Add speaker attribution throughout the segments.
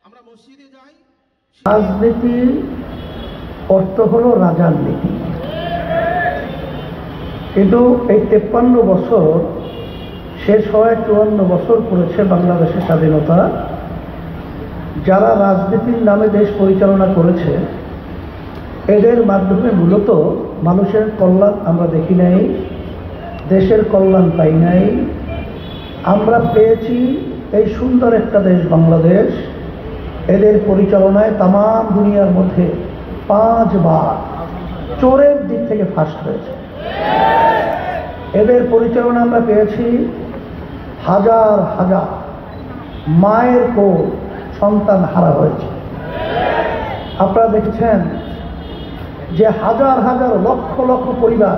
Speaker 1: আমরা মসজিদে যাই।
Speaker 2: রাজনীতি অর্থ হলো রাজার নীতি, কিন্তু এই 53 বছর শেষ হওয়ায় 54 বছর পড়েছে বাংলাদেশের স্বাধীনতা। যারা রাজনীতির নামে দেশ পরিচালনা করেছে এদের মাধ্যমে মূলত মানুষের কল্যাণ আমরা দেখি নাই, দেশের কল্যাণ পাই নাই। আমরা পেয়েছি এই সুন্দর একটা দেশ বাংলাদেশ। এদের পরিচালনায় তাম দুনিয়ার মধ্যে 5 বার চোরের দিক থেকে ফার্স্ট হয়েছে। এদের পরিচালনা আমরা পেয়েছি হাজার হাজার মায়ের কোল সন্তান হারা হয়েছে। আপনারা দেখেছেন যে হাজার হাজার লক্ষ লক্ষ পরিবার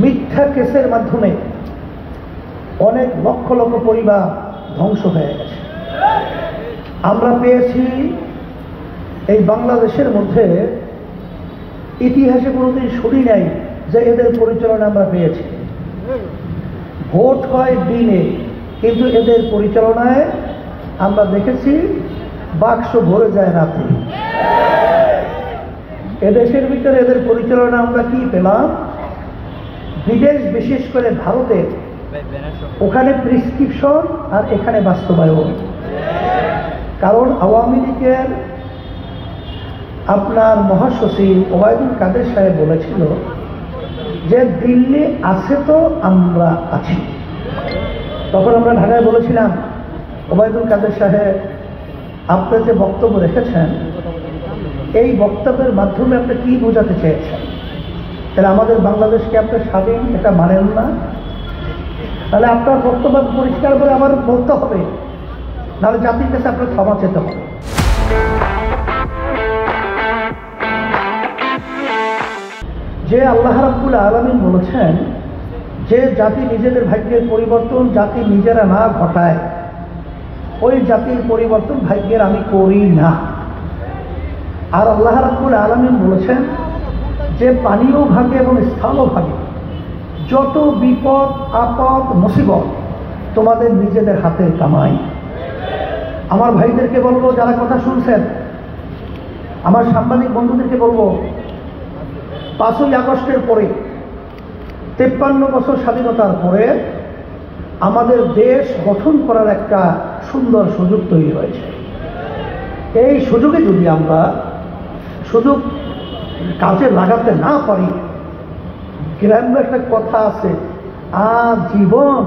Speaker 2: মিথ্যা কেসের মাধ্যমে অনেক লক্ষ লক্ষ পরিবার ধ্বংস হয়ে গেছে। আমরা পেয়েছি এই বাংলাদেশের মধ্যে ইতিহাসে কোনোদিন শুনি নাই যে এদের পরিচালনা আমরা পেয়েছি। ভোট হয় দিনে, কিন্তু এদের পরিচালনায় আমরা দেখেছি বাক্স ভরে যায় রাতে। এদেশের ভিতরে এদের পরিচালনা আমরা কি পেলাম? বিদেশ, বিশেষ করে ভারতে, ওখানে প্রেসক্রিপশন আর এখানে বাস্তবায়ন। কারণ আওয়ামী লীগের আপনার মহাসচিব ওবায়দুল কাদের সাহেব বলেছিল যে দিল্লি আছে তো আমরা আছি। তখন আমরা ঢাকায় বলেছিলাম, ওবায়দুল কাদের সাহেব আপনি যে বক্তব্য রেখেছেন এই বক্তব্যের মাধ্যমে আপনি কি বোঝাতে চেয়েছেন? তাহলে আমাদের বাংলাদেশকে আপনি স্বাধীন এটা মানেন না? তাহলে আপনার বক্তব্য পরিষ্কার করে আবার বলতে হবে, নাহলে জাতির কাছে আপনার ক্ষমা চেতে হবে। যে আল্লাহ রাব্বুল আলামিন বলেছেন যে জাতি নিজেদের ভাগ্যের পরিবর্তন জাতি নিজেরা না ঘটায়, ওই জাতির পরিবর্তন ভাগ্যের আমি করি না। আর আল্লাহ রাব্বুল আলামিন বলেছেন যে পানিও ভাগে এবং স্থানও ভাগে, যত বিপদ আপদ মুসিবত তোমাদের নিজেদের হাতের কামাই। আমার ভাইদেরকে বলবো, যারা কথা শুনছেন, আমার সাংবাদিক বন্ধুদেরকে বলবো, 5ই আগস্টের পরে 53 বছর স্বাধীনতার পরে আমাদের দেশ গঠন করার একটা সুন্দর সুযোগ তৈরি হয়েছে। এই সুযোগে যদি আমরা সুযোগ কাজে লাগাতে না পারি, গ্রাম্য একটা কথা আছে, আজীবন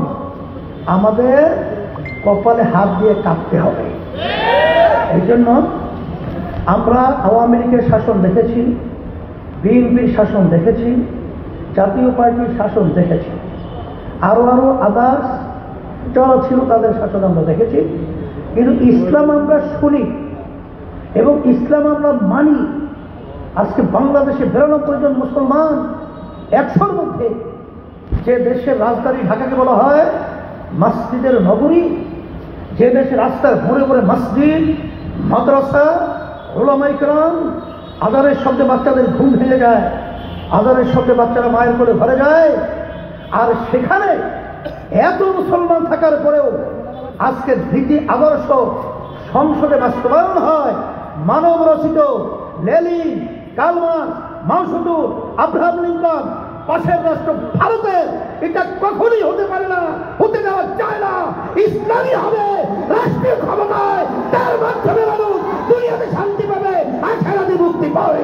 Speaker 2: আমাদের কপালে হাত দিয়ে কাটতে হবে। এই জন্য আমরা আওয়ামী লীগের শাসন দেখেছি, বিএনপির শাসন দেখেছি, জাতীয় পার্টির শাসন দেখেছি, আরো আদার্স যারা ছিল তাদের শাসন আমরা দেখেছি। কিন্তু ইসলাম আমরা শুনি এবং ইসলাম আমরা মানি। আজকে বাংলাদেশে 92 জন মুসলমান 100-র মধ্যে, যে দেশের রাজধানী ঢাকাকে বলা হয় মসজিদের নগরী, যে দেশের রাস্তার ঘুরে ঘুরে মসজিদ, মাদ্রাসা, উলামায়ে কেরাম, আজানের শব্দে বাচ্চাদের ঘুম ভেঙে যায়, আজানের শব্দে বাচ্চারা মায়ের করে ঘরে যায়, আর সেখানে এত মুসলমান থাকার পরেও আজকে ধৃতি আদর্শ সংসদে বাস্তবায়ন হয়। মানব রচিত লেনিন, কার্ল মার্কস, মাও সেতুং, আব্রাহাম লিঙ্কন, পাশের রাষ্ট্র ভারতের, এটা কখনোই হতে পারে না, হতে দেওয়া যায় না। ইসলামই হবে রাষ্ট্রীয় ক্ষমতায়, তার মাধ্যমে মানুষ দুনিয়াতে শান্তি পাবে, আখিরাতে মুক্তি পাবে।